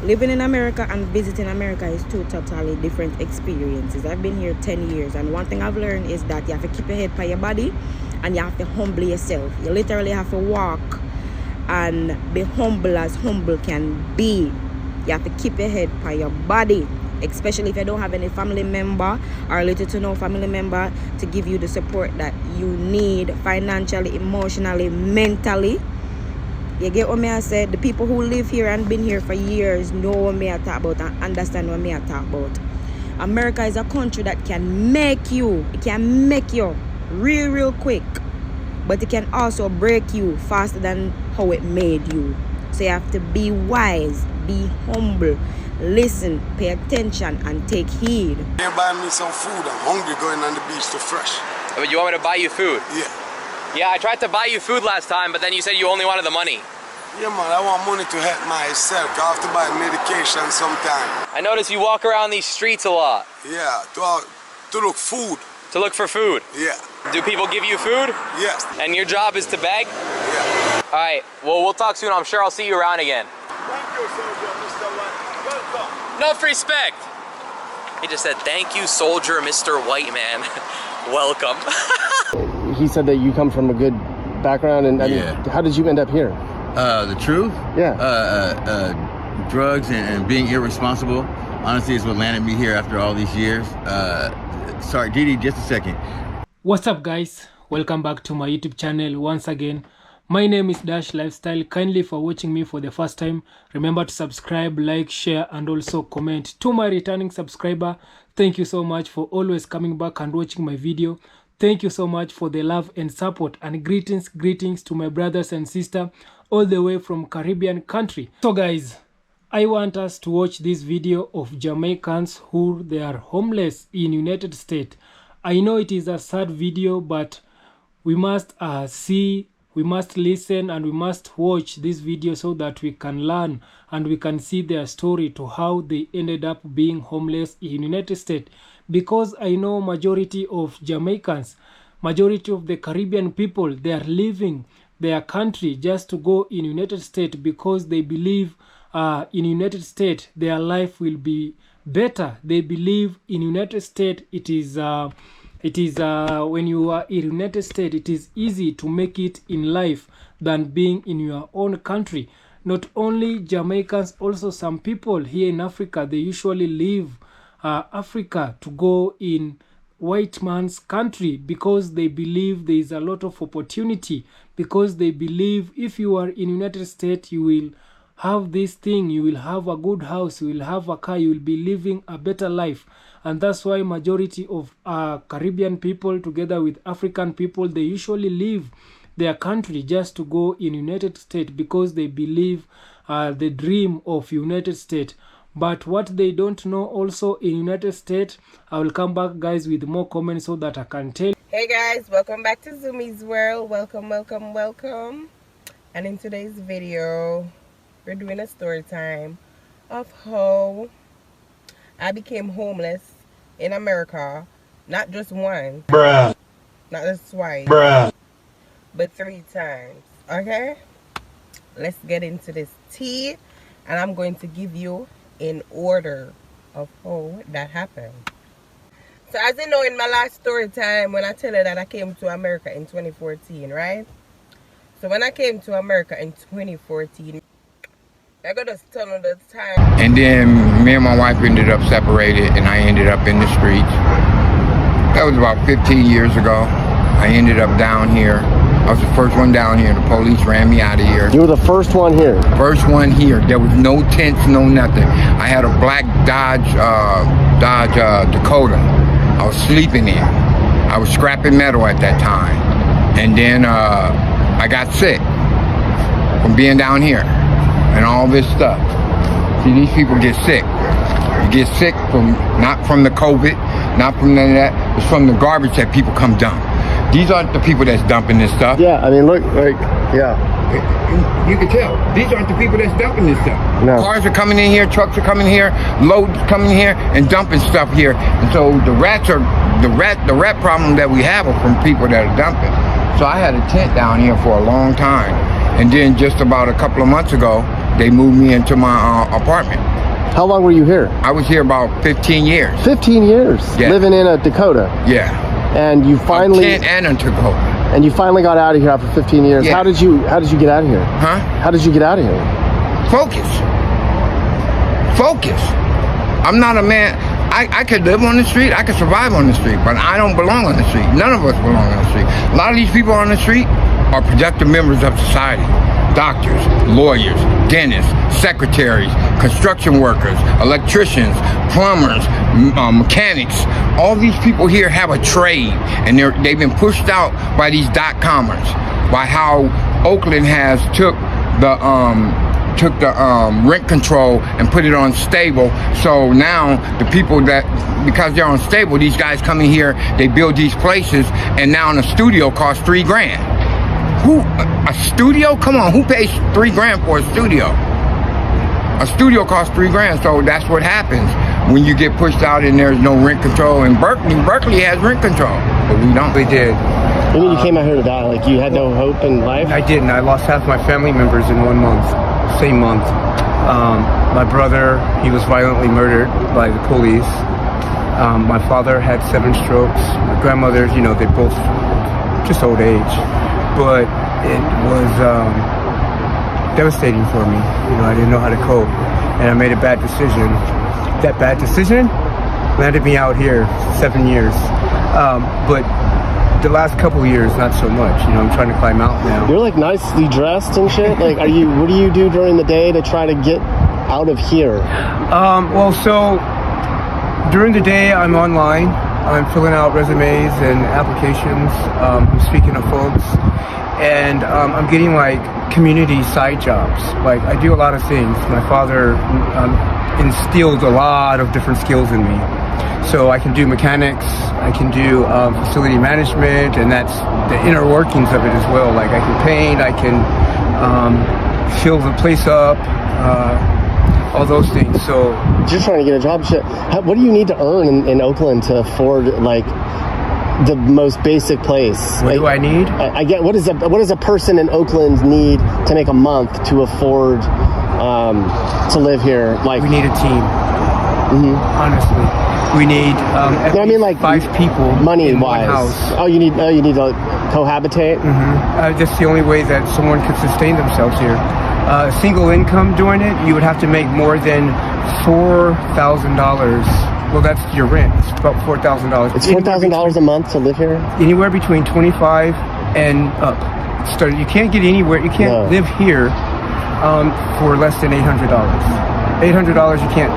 Living in America and visiting America is two totally different experiences. I've been here 10 years, and one thing I've learned is that you have to keep your head by your body and you have to humble yourself. You literally have to walk and be humble as humble can be. You have to keep your head by your body, especially if you don't have any family member or little to no family member to give you the support that you need financially, emotionally, mentally. You get what me I said? The people who live here and been here for years know what me I talk about and understand what me I talk about. America is a country that can make you. It can make you real quick. But it can also break you faster than how it made you. So you have to be wise, be humble, listen, pay attention, and take heed. You buy me some food. I'm hungry going on the beach to fresh. But you want me to buy you food? Yeah. Yeah, I tried to buy you food last time, but then you said you only wanted the money. Yeah, man, I want money to help myself. I have to buy medication sometime. I notice you walk around these streets a lot. Yeah, to look food. To look for food? Yeah. Do people give you food? Yes. And your job is to beg? Yeah. All right, well, we'll talk soon. I'm sure I'll see you around again. Thank you, soldier, Mr. White. Welcome. Enough respect. He just said, thank you, soldier, Mr. White Man. Welcome. He said that you come from a good background, and I mean, how did you end up here? The truth? Yeah. Drugs and being irresponsible, honestly, is what landed me here after all these years. Sorry, Didi, just a second. What's up, guys? Welcome back to my YouTube channel once again. My name is Dash Lifestyle. Kindly for watching me for the first time, remember to subscribe, like, share, and also comment. To my returning subscriber, thank you so much for always coming back and watching my video. Thank you so much for the love and support, and greetings to my brothers and sisters all the way from Caribbean country. So guys, I want us to watch this video of Jamaicans who they are homeless in United States. I know it is a sad video, but we must see, we must listen, and we must watch this video so that we can learn and we can see their story to how they ended up being homeless in United States. Because I know majority of Jamaicans, majority of the Caribbean people, they are leaving their country just to go in United States because they believe in United States their life will be better. They believe in United States it is when you are in United States it is easy to make it in life than being in your own country. Not only Jamaicans, also some people here in Africa, they usually leave Africa to go in white man's country because they believe there is a lot of opportunity, because they believe if you are in United States you will have this thing, you will have a good house, you will have a car, you will be living a better life. And that's why majority of Caribbean people together with African people, they usually leave their country just to go in United States because they believe the dream of United States. But what they don't know also in United States, I will come back, guys, with more comments so that I can tell. Hey guys, welcome back to Zoomies World. Welcome. And in today's video, we're doing a story time of how I became homeless in America. Not just once, not just twice, but 3 times. Okay, let's get into this tea, and I'm going to give you in order of how that happened. So as you know, in my last story time, when I tell you that I came to America in 2014, right? So when I came to America in 2014, I got to tell you the time. And then me and my wife ended up separated, and I ended up in the streets. That was about 15 years ago. I ended up down here. I was the first one down here. The police ran me out of here. You were the first one here? First one here. There was no tents, no nothing. I had a black Dodge Dakota. I was sleeping in. I was scrapping metal at that time. And then I got sick from being down here and all this stuff. See, these people get sick. You get sick from, not from the COVID, not from none of that. It's from the garbage that people come dump. These aren't the people that's dumping this stuff. Yeah, I mean, look, like, yeah. You can tell. These aren't the people that's dumping this stuff. No. Cars are coming in here, trucks are coming here, loads coming here and dumping stuff here. And so the rat problem that we have are from people that are dumping. So I had a tent down here for a long time. And then just about a couple of months ago, they moved me into my apartment. How long were you here? I was here about 15 years. 15 years. Yeah. Living in a Dakota. Yeah. And you finally Kent and in Dakota. and you finally got out of here after 15 years. Yeah. How did you get out of here? Huh? How did you get out of here? Focus. I'm not a man. I could live on the street. I could survive on the street, but I don't belong on the street. None of us belong on the street. A lot of these people on the street are productive members of society. Doctors, lawyers, dentists, secretaries, construction workers, electricians, plumbers, mechanics. All these people here have a trade, and they've been pushed out by these dot-commers, by how Oakland has took the rent control and put it on stable. So now the people because they're on stable, these guys come in here, they build these places, and now a studio costs $3,000. A studio? Come on, who pays $3,000 for a studio? A studio costs $3,000, so that's what happens when you get pushed out and there's no rent control. And Berkeley has rent control, but we don't. We did. I mean, you came out here to die. Like, you had no hope in life? I didn't. I lost half my family members in 1 month. Same month. My brother, he was violently murdered by the police. My father had 7 strokes. My grandmother, they both just old age. But it was devastating for me. I didn't know how to cope. And I made a bad decision. That bad decision landed me out here 7 years. But the last couple of years, not so much. I'm trying to climb out now. You're like nicely dressed and shit. Like, what do you do during the day to try to get out of here? So during the day, I'm online. I'm filling out resumes and applications. I'm speaking to folks, and I'm getting like community side jobs. Like, I do a lot of things. My father instilled a lot of different skills in me. So I can do mechanics, I can do facility management, and that's the inner workings of it as well. Like, I can paint, I can fill the place up, all those things. So Just trying to get a job. Shit. What do you need to earn in Oakland to afford like the most basic place? What do I need? I get what does a person in Oakland need to make a month to afford to live here? Like, We need a team. Honestly, we need like 5 people money in wise. one house. Oh, you need to cohabitate. That's the only way that someone could sustain themselves here. Single income doing it, you would have to make more than $4,000. Well, that's your rent. It's about $4,000. It's $4,000 a month to live here. Anywhere between 25 and up. You can't get anywhere. You can't live here for less than $800. $800 you can't.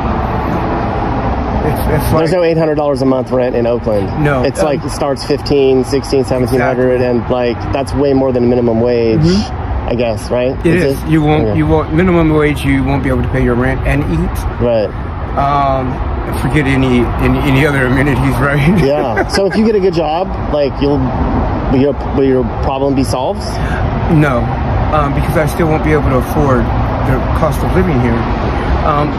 It's like, There's no $800 a month rent in Oakland. No. It's like it starts 15, 16, 1700, Exactly. and like that's way more than minimum wage, I guess, right? it is. You won't minimum wage. You won't be able to pay your rent and eat. Right. Forget any other amenities, right? Yeah. So if you get a good job, like will your problem be solved? No, because I still won't be able to afford the cost of living here.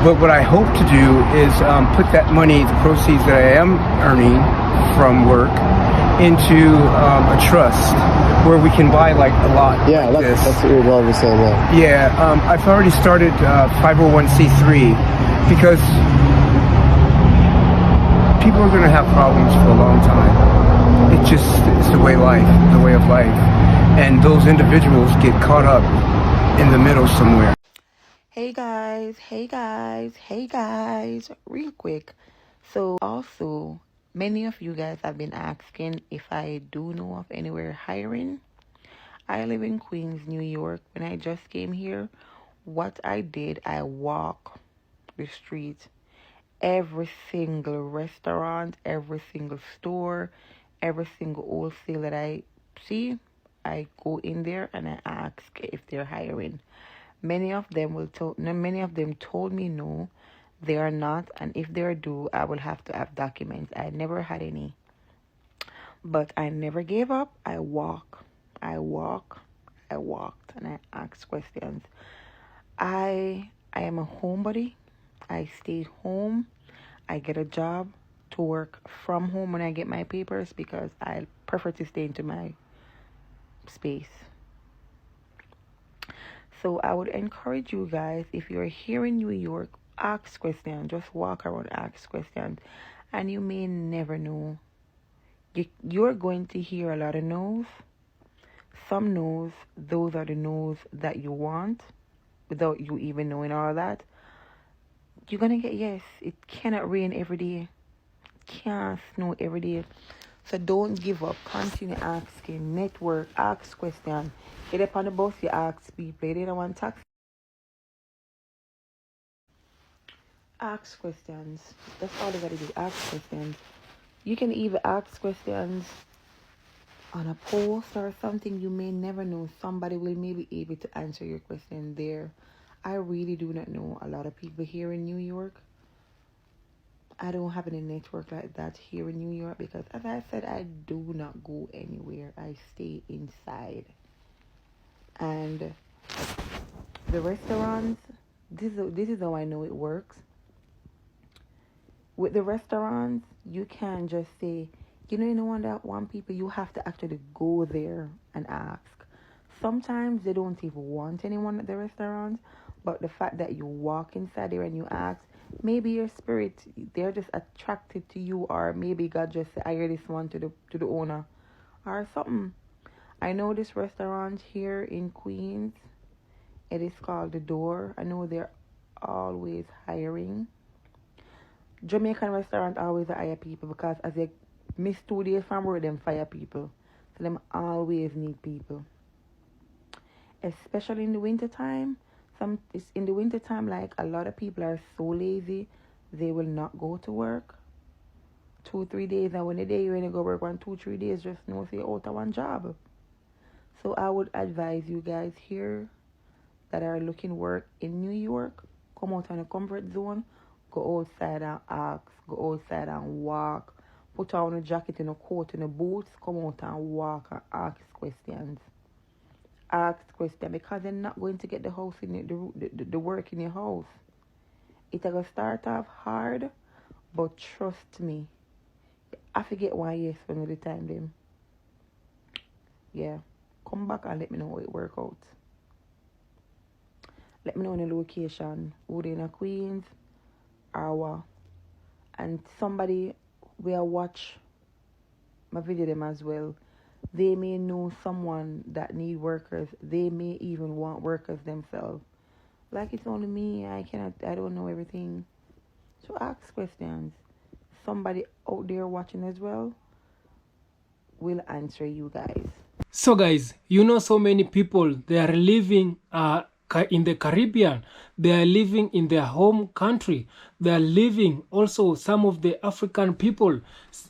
But what I hope to do is put that money, the proceeds that I am earning from work, into a trust where we can buy like a lot. Yeah, like that's what you're well saying. Yeah. Yeah, I've already started 501c3 because people are going to have problems for a long time. It's the way of life, and those individuals get caught up in the middle somewhere. Hey guys, real quick. So also, many of you guys have been asking if I do know of anywhere hiring. I live in Queens, New York. When I just came here, what I did, I walk the street. Every single restaurant, every single store, every single wholesale that I see, I go in there and I ask if they're hiring. Many of them told me no, they are not, and if they do, I will have to have documents. I never had any, but I never gave up. I walked, and I asked questions. I am a homebody. I stay home. I get a job to work from home when I get my papers because I prefer to stay into my space. So I would encourage you guys, if you're here in New York, ask questions. Just walk around, ask questions. And you may never know. You're going to hear a lot of no's. Some no's, those are the no's that you want without you even knowing all that. You're going to get yes. It cannot rain every day. It can't snow every day. So don't give up. Continue asking. Network. Ask questions. Get up on the bus, you ask people. You don't want taxi. Ask questions. That's all you gotta do. Ask questions. You can even ask questions on a post or something. You may never know. Somebody will maybe be able to answer your question there. I really do not know a lot of people here in New York. I don't have any network like that here in New York because, as I said, I do not go anywhere. I stay inside. And the restaurants, this is how I know it works. With the restaurants, you can just say, you know that one people, you have to actually go there and ask. Sometimes they don't even want anyone at the restaurant, but the fact that you walk inside there and you ask, maybe your spirit, they're just attracted to you, or maybe God just say, hire this one to the owner or something. I know this restaurant here in Queens, it is called The Door. I know they're always hiring. Jamaican restaurant always hire people because as they miss 2 days from work, them fire people. So them always need people. Especially in the wintertime. It's in the wintertime, like a lot of people are so lazy, they will not go to work 2-3 days. And when the day when you go work 1-2-3 days, just know say out of one job. So I would advise you guys here that are looking work in New York, come out on the comfort zone, go outside and ask, go outside and walk, put on a jacket and a coat and a boots, come out and walk and ask questions. Ask questions because they're not going to get the house in the work in your house. It's going to start off hard, but trust me, I forget why yes when the time them. Yeah. Come back and let me know how it work out. Let me know in the location, who they in a Queens or what. And somebody will watch my video them as well. They may know someone that need workers. They may even want workers themselves. Like it's only me, I don't know everything. So ask questions. Somebody out there watching as well will answer you guys. So guys, so many people, they are living in the Caribbean. They are living in their home country. They are living also, some of the African people,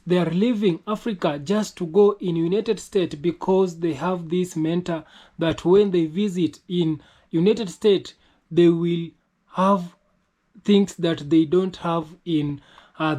they are leaving Africa just to go in United States because they have this mentor that when they visit in United States, they will have things that they don't have in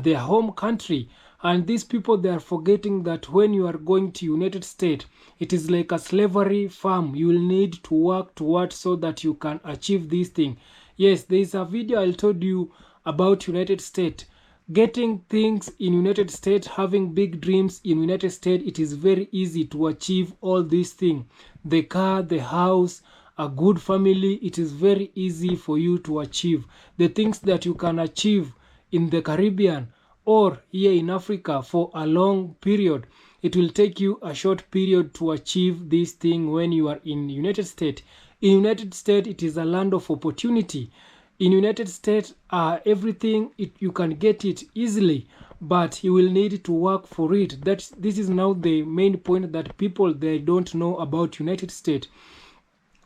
their home country. And these people, they are forgetting that when you are going to United States, it is like a slavery farm. You will need to work towards so that you can achieve this thing. Yes, there is a video I told you about United States. Getting things in United States, having big dreams in United States, it is very easy to achieve all these things. The car, the house, a good family, it is very easy for you to achieve. The things that you can achieve in the Caribbean or here in Africa for a long period, it will take you a short period to achieve this thing when you are in United States. In United States, it is a land of opportunity. In United States, everything, you can get it easily, but you will need to work for it. This is now the main point that people, they don't know about United States.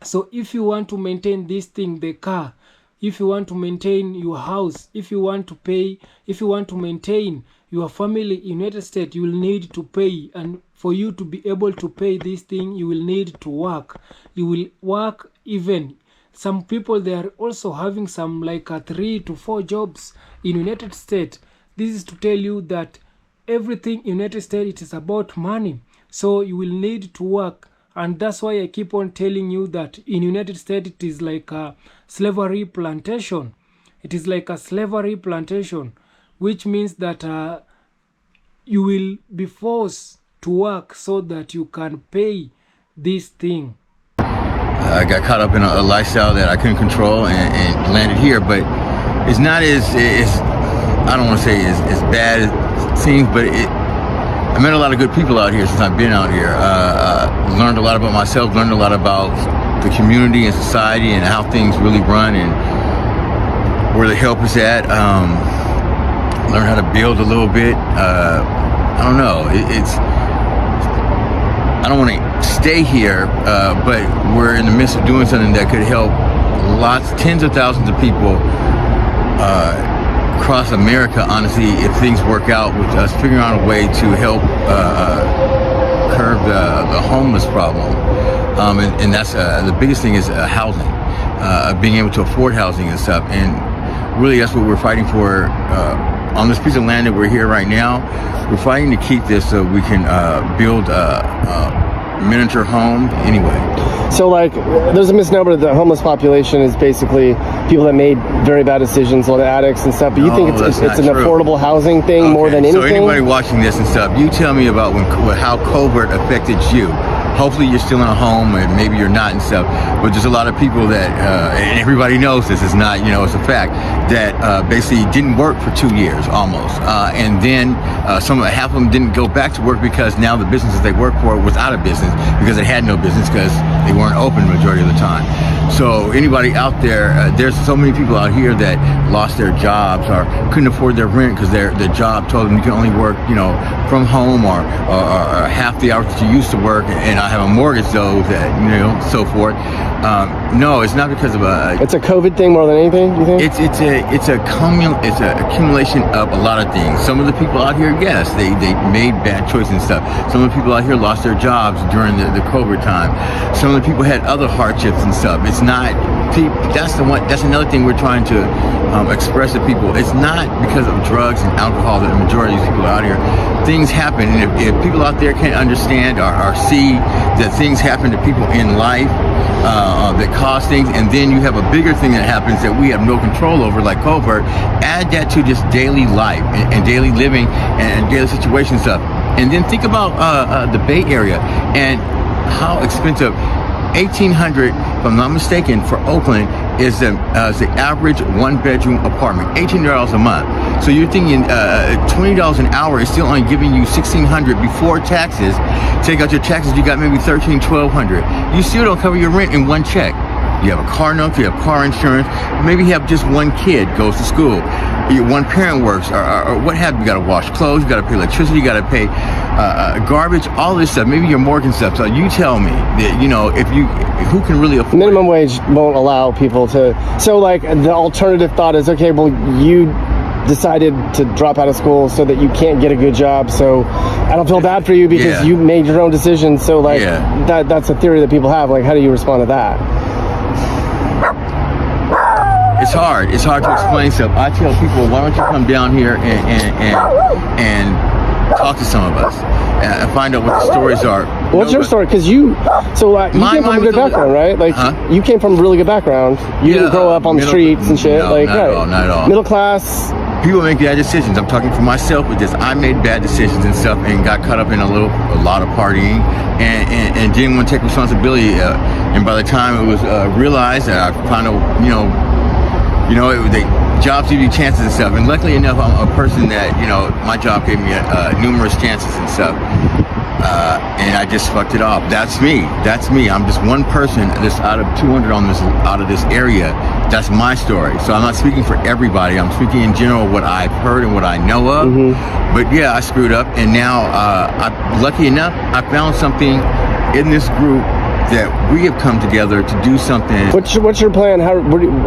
So if you want to maintain this thing, the car, if you want to maintain your house, if you want to maintain your family in United States, you will need to pay. And for you to be able to pay this thing, you will need to work. You will work even. Some people, they are also having some like 3 to 4 jobs in United States. This is to tell you that everything in United States, it is about money. So you will need to work. And that's why I keep on telling you that in United States, it is like a slavery plantation. It is like a slavery plantation, which means that you will be forced to work so that you can pay this thing. I got caught up in a lifestyle that I couldn't control and landed here. But it's not as I don't want to say as bad as it seems, but I met a lot of good people out here since I've been out here. Learned a lot about myself, learned a lot about the community and society and how things really run and where the help is at. Learn how to build a little bit. I don't know. I don't want to stay here, but we're in the midst of doing something that could help tens of thousands of people across America, honestly, if things work out with us figuring out a way to help curb the homeless problem. And that's the biggest thing is housing, being able to afford housing and stuff. And really that's what we're fighting for. On this piece of land that we're here right now, we're fighting to keep this so we can build a miniature home anyway. So like, there's a misnomer that the homeless population is basically people that made very bad decisions, a lot of addicts and stuff, but you think it's an affordable housing thing more than anything? So anybody watching this and stuff, you tell me about how COVID affected you. Hopefully you're still in a home and maybe you're not and stuff, but there's a lot of people that, and everybody knows this, is not, it's a fact, that basically didn't work for 2 years almost. And then half of them didn't go back to work because now the businesses they worked for was out of business because they had no business because they weren't open the majority of the time. So anybody out there, there's so many people out here that lost their jobs or couldn't afford their rent because their job told them you can only work, from home or half the hours that you used to work, and I have a mortgage though that, so forth. No, it's not because of it's a COVID thing more than anything, you think? It's a accumulation of a lot of things. Some of the people out here, yes, they made bad choices and stuff. Some of the people out here lost their jobs during the COVID time. Some of the people had other hardships and stuff. It's not, that's another thing we're trying to express to people. It's not because of drugs and alcohol that the majority of these people are out here. Things happen, and if people out there can't understand or see that things happen to people in life that cause things, and then you have a bigger thing that happens that we have no control over, like COVID, add that to just daily life and daily living and daily situation stuff. And then think about the Bay Area and how expensive $1,800, if I'm not mistaken, for Oakland is the average one-bedroom apartment, $1,800 a month. So you're thinking $20 an hour is still only giving you $1,600 before taxes. Take out your taxes, you got maybe $1,300, $1,200. You still don't cover your rent in one check. You have a car note, you have car insurance, maybe you have just one kid goes to school. One parent works, or what have you. You got to wash clothes, you got to pay electricity, you got to pay garbage, all this stuff, maybe your mortgage stuff. So you tell me that, who can really afford minimum wage won't allow people to. So like the alternative thought is, okay, well, you decided to drop out of school so that you can't get a good job, so I don't feel bad for you because you made your own decisions. So like that's a theory that people have. Like, how do you respond to that? It's hard to explain stuff. I tell people, why don't you come down here and talk to some of us and find out what the stories are. What's your story? Because you came from a good background, right? Like, you came from a really good background. You didn't grow up on the streets and shit. No, not at all. Middle class. People make bad decisions. I'm talking for myself with this. I made bad decisions and stuff and got caught up in a lot of partying and didn't want to take responsibility. And by the time it was realized that I found out, jobs give you chances and stuff. And luckily enough, I'm a person that, my job gave me numerous chances and stuff. And I just fucked it off. That's me. I'm just one person that's out of 200 out of this area. That's my story. So I'm not speaking for everybody. I'm speaking in general what I've heard and what I know of. Mm-hmm. But yeah, I screwed up. And now, lucky enough, I found something in this group that we have come together to do something. What's your plan? How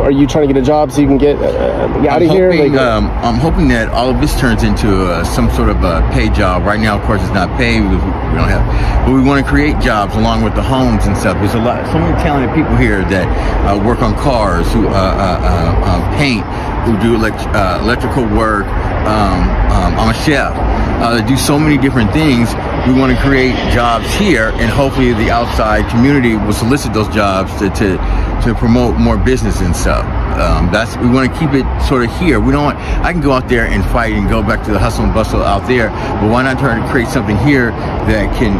are you trying to get a job so you can get out of here? I'm hoping that all of this turns into some sort of a paid job. Right now, of course, it's not paid. We don't have, but we want to create jobs along with the homes and stuff. There's so many talented people here that work on cars, who paint, who do electrical work. I'm a chef. They do so many different things. We want to create jobs here, and hopefully the outside community will solicit those jobs to promote more business and stuff. We want to keep it sort of here. I can go out there and fight and go back to the hustle and bustle out there, but why not try to create something here that can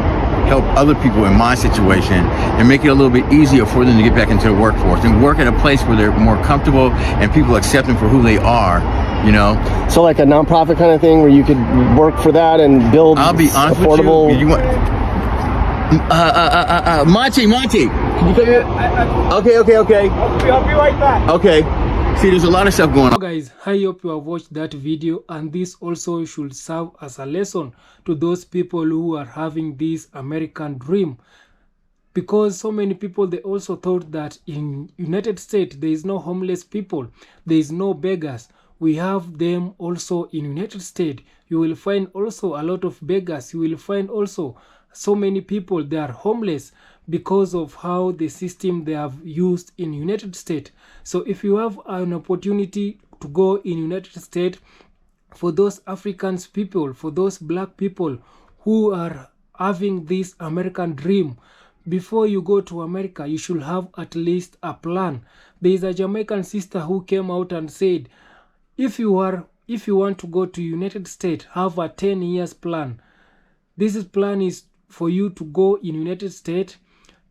help other people in my situation and make it a little bit easier for them to get back into the workforce and work at a place where they're more comfortable and people accept them for who they are, you know. So like a nonprofit kind of thing where you could work for that and build I'll be honest affordable. with you. Monty, can you come here? Okay. I'll be right back. Okay. See, there's a lot of stuff going on. Guys, I hope you have watched that video, and this also should serve as a lesson to those people who are having this American dream, because so many people, they also thought that in United States there is no homeless people, there is no beggars. We have them also in United States. You will find also a lot of beggars. You will find also so many people, they are homeless because of how the system they have used in United States. So if you have an opportunity to go in United States, for those Africans people, for those black people who are having this American dream, before you go to America, you should have at least a plan. There is a Jamaican sister who came out and said, if you want to go to United States, have a 10 years plan. This plan is for you to go in United States,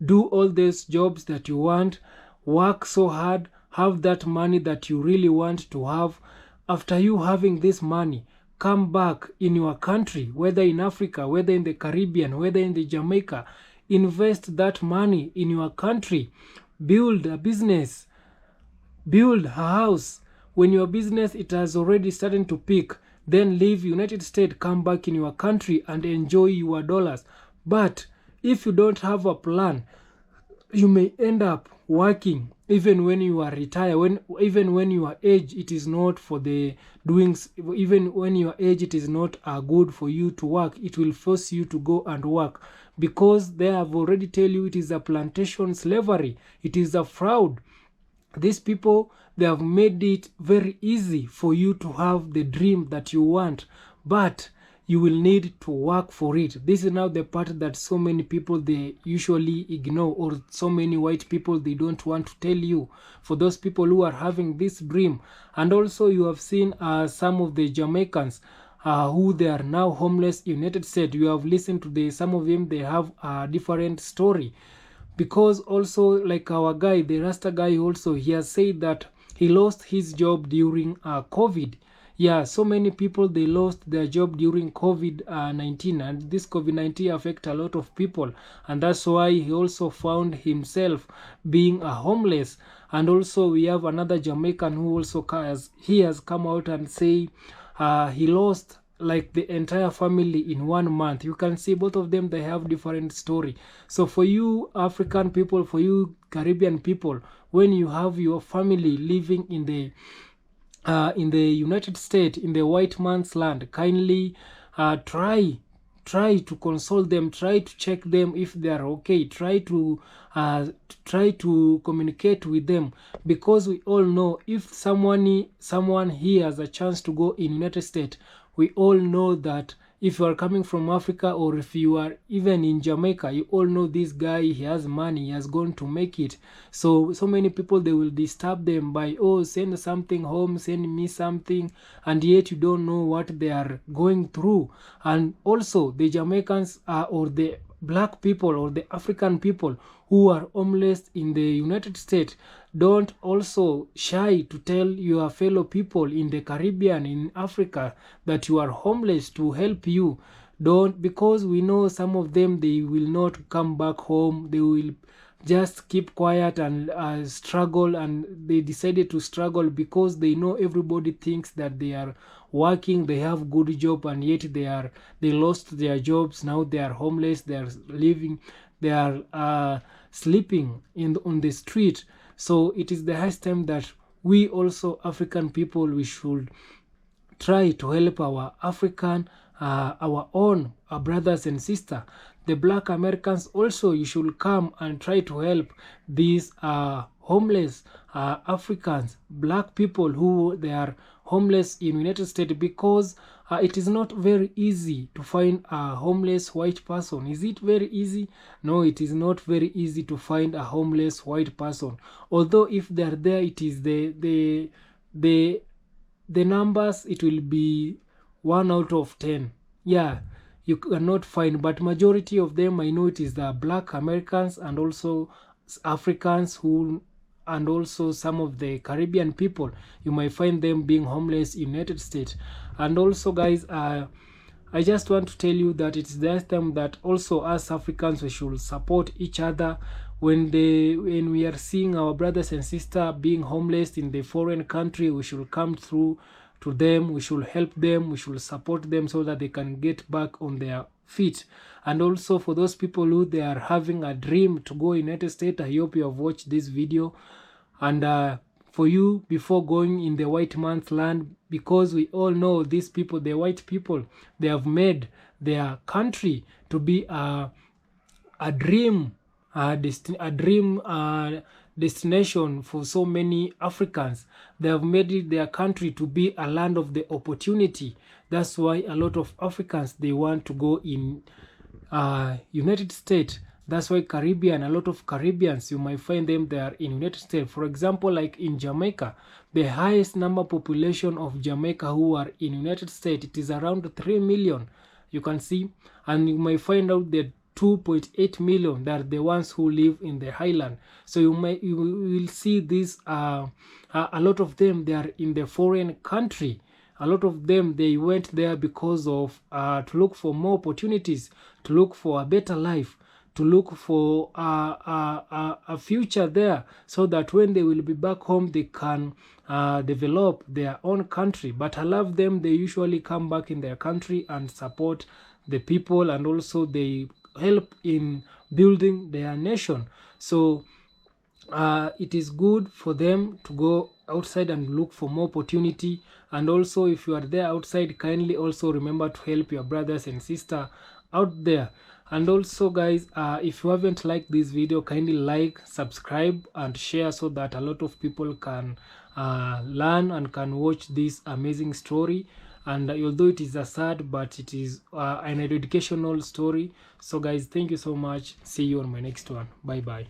do all those jobs that you want, work so hard, have that money that you really want to have. After you having this money, come back in your country, whether in Africa, whether in the Caribbean, whether in the Jamaica, invest that money in your country, build a business, build a house. When your business it has already started to peak, then leave United States, come back in your country and enjoy your dollars. But if you don't have a plan, you may end up working even when you are retired, even when your age it is not for the doings, even when your age it is not good for you to work, it will force you to go and work, because they have already tell you it is a plantation slavery, it is a fraud. These people, they have made it very easy for you to have the dream that you want, but you will need to work for it. This is now the part that so many people, they usually ignore, or so many white people, they don't want to tell you. For those people who are having this dream, and also you have seen some of the Jamaicans who they are now homeless in United States. You have listened to some of them, they have a different story. Because also like our guy, the Rasta guy also, he has said that he lost his job during COVID. Yeah, so many people, they lost their job during COVID-19, and this COVID-19 affect a lot of people, and that's why he also found himself being a homeless. And also we have another Jamaican who also has come out and say he lost like the entire family in 1 month. You can see both of them, they have different story. So for you African people, for you Caribbean people, when you have your family living in the United States, in the white man's land, kindly try to console them, try to check them if they are okay, try to communicate with them, because we all know if someone here has a chance to go in United States, we all know that if you are coming from Africa, or if you are even in Jamaica, you all know this guy, he has money, he has gone to make it. So many people, they will disturb them by, oh, send something home, send me something, and yet you don't know what they are going through. And also the Jamaicans or the black people or the African people who are homeless in the United States, don't also shy to tell your fellow people in the Caribbean, in Africa, that you are homeless, to help you. Don't, because we know some of them, they will not come back home, they will just keep quiet and struggle, and they decided to struggle because they know everybody thinks that they are working, they have good job, and yet they lost their jobs. Now they are homeless, they are living, they are sleeping on the street. So it is the highest time that we also African people, we should try to help our African, our own brothers and sisters. The black Americans also, you should come and try to help these homeless Africans, black people who they are homeless in United States, because it is not very easy to find a homeless white person. Is it very easy? No, it is not very easy to find a homeless white person. Although if they are there, it is the numbers, it will be 1 out of 10. Yeah, you cannot find, but majority of them, I know it is the black Americans and also Africans who, and also some of the Caribbean people, you might find them being homeless in United States. And also guys, I just want to tell you that it's the time that also us Africans, we should support each other. When we are seeing our brothers and sisters being homeless in the foreign country, we should come through to them, we should help them, we should support them so that they can get back on their feet. And also for those people who they are having a dream to go United States, I hope you have watched this video. And for you, before going in the white man's land, because we all know these people, the white people, they have made their country to be a dream destination for so many Africans. They have made it their country to be a land of the opportunity. That's why a lot of Africans, they want to go in United States. That's why Caribbean, a lot of Caribbeans, you might find them there in United States. For example, like in Jamaica, the highest number population of Jamaica who are in United States, it is around 3 million, you can see. And you might find out that 2.8 million, they are the ones who live in the highland. So you will see this, a lot of them, they are in the foreign country. A lot of them, they went there because of to look for more opportunities, to look for a better life, to look for a future there, so that when they will be back home, they can develop their own country. But I love them, they usually come back in their country and support the people, and also they help in building their nation. So it is good for them to go outside and look for more opportunity. And also if you are there outside, kindly also remember to help your brothers and sisters out there. And also guys, if you haven't liked this video, kindly like, subscribe and share, so that a lot of people can learn and can watch this amazing story. And although it is a sad, but it is an educational story. So guys, thank you so much. See you on my next one. Bye bye.